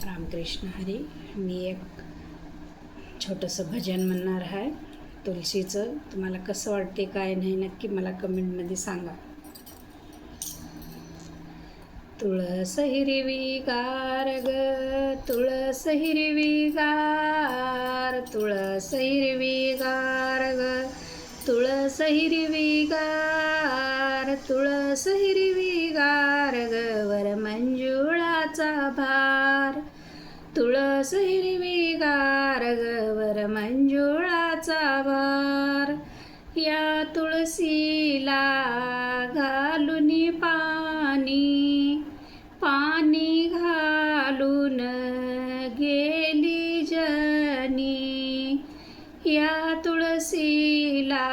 रामकृष्ण हरी. मी एक छोटंसं भजन म्हणणार आहे तुलसीचं. तुम्हाला कसं वाटते काय नाही नक्की मला कमेंटमध्ये सांगा. तुळस हिरवी गार ग, तुळस हिरवी गार, तुळस हिरवी गार ग, तुळस हिरवी गार, तुळस हिरवी गार ग, वर मंजुळाचा भार. तुळस हिरवी गार ग, वर मंजुळाचा भार. या तुळशीला घालून पाणी, पाणी घालून गेली जनी. या तुळशीला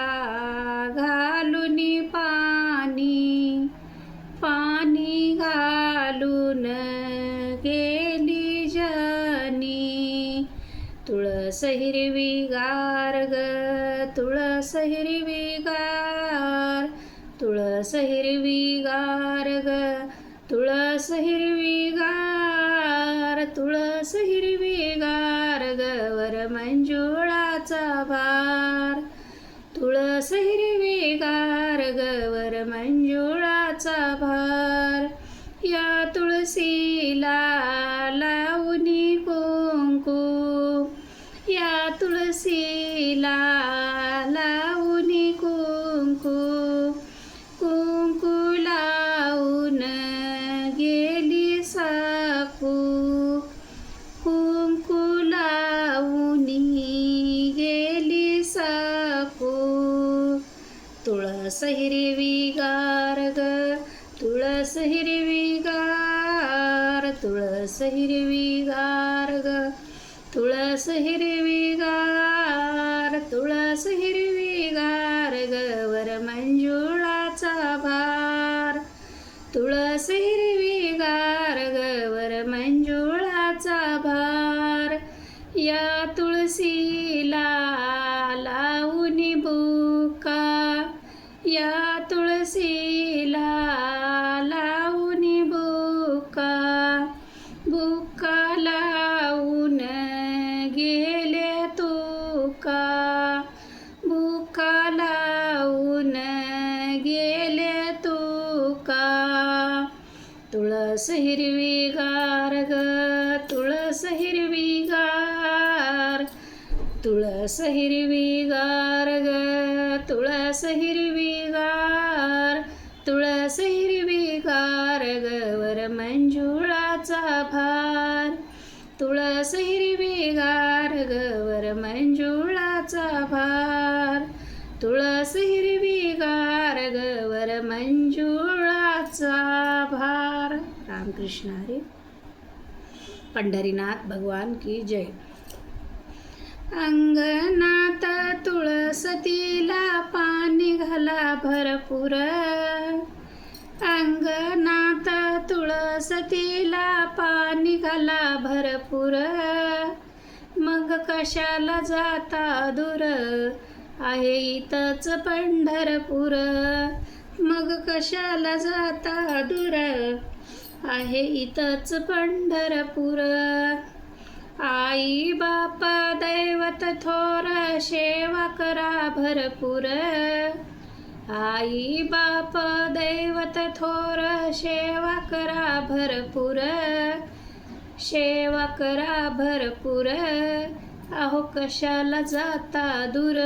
घालून पाणी, पाणी घालून गेली जनी. तुळस हिरवी गार ग, तुळस हिरवी गार, तुळस हिरवी गार ग, तुळस हिरवी गार, तुळस हिरवी गार ग, वर मंजुळाचा भार. तुळस हिरवी गार ग, वर मंजुळाचा भार. या तुळशीला लावणी कुंकू, या तुळशीला लावणी कुंकू, कुंकू लावून गेली साकू, कुंकू लावून गेली साकू. तुळस हिरवी गार ग, तुळस हिरवी गार, तुळस हिरवी गार ग, तुळस हिरवी गार, तुळस हिरवी गार ग, वर मंजुळाचा भार. तुळस हिरवी गार ग, वर मंजुळाचा भार. या तुळशीला लावून बुका, या तुळशीला लावून बुका, बुका लावून गेले तुका, बुका लावून गेले तुका. तुळस हिरवी गार ग, तुळस हिरवी गार, तुळस हिरवी गार ग, तुळस हिरवी गार, तुळस हिरवी गार ग, वर मंजुळाचा भार. तुळस हिरवी गार ग, वर मंजुळाचा भार. तुळस हिरवी गार ग, वर मंजुळाचा भार. रामकृष्ण हरी. पंढरीनाथ भगवान की जय. अंगणात तुळसतीला पाणी घाला भरपूर, अंगणात तुळसतीला पाणी घाला भरपूर. मग कशाला जाता दूर, आहे इथंच पंढरपूर. मग कशाला जाता दूर, आहे इथंच पंढरपूर. आई बाप दैवत थोर, सेवा करा भरपूर. आई बाप दैवत थोर, सेवा करा भरपूर, सेवा करा भरपूर. अहो कशाला जाता दूर,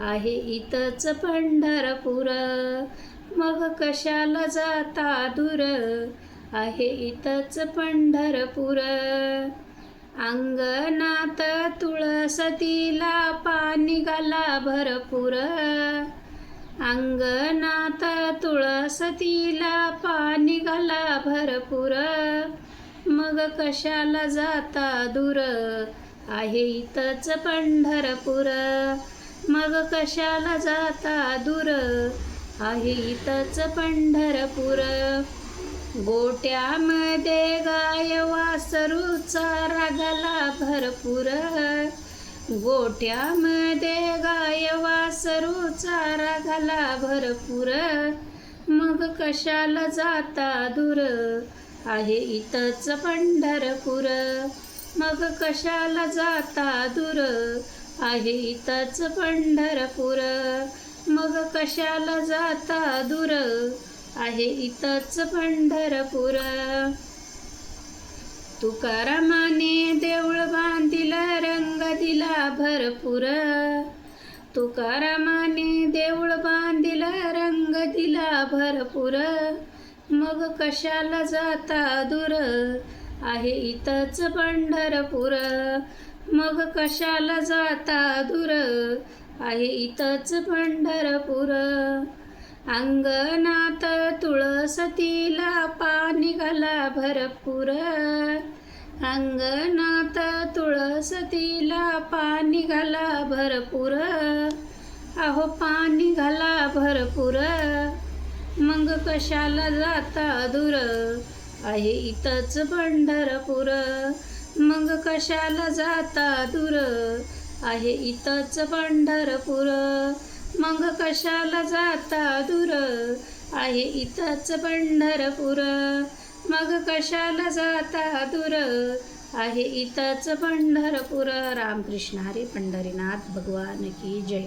आहे इथंच पंढरपूर. मग कशाला जाता दूर, आहे इथंच पंढरपूर. अंगणात तुळसतीला पाणी घाला भरपूर, अंगणात तुळसतीला पाणी घाला भरपूर. मग कशाला जाता दूर, आहे इथंच पंढरपूर. मग कशाला जाता दूर, आहे इथंच पंढरपूर. गोट्यामध्ये गाय वासरू चारा घाला भरपूर, गोट्यामध्ये गाय वासरू चारा घाला भरपूर. मग कशाला जाता दूर, आहे इथंच पंढरपूर, मग कशाला जाता दूर. आहे इथंच पंढरपूर, मग कशाला जाता दूर. आहे इथंच पंढरपूर. तुकारामाने देऊळ बांधिला, रंग दिला भरपूर. तुकारामाने देऊळ बांधिला, रंग दिला भरपूर. मग कशाला जाता दूर. आहे इथंच पंढरपूर, मग कशाला जाता दूर. आहे इथंच पंढरपूर. अंगणात तुळसतीला पाणी घाला भरपूर. अंगणात तुळसतीला पाणी घाला भरपूर. अहो पाणी घाला भरपूर. मग कशाला जाता दूर. आहे इथंच पंढरपूर, मग कशाला जाता दूर. आहे इथंच पंढरपूर, मग कशाला जाता दूर. आहे इथंच पंढरपूर, मग कशाला जाता दूर. आहे इथंच पंढरपूर. रामकृष्ण हरी. पंढरीनाथ भगवान की जय.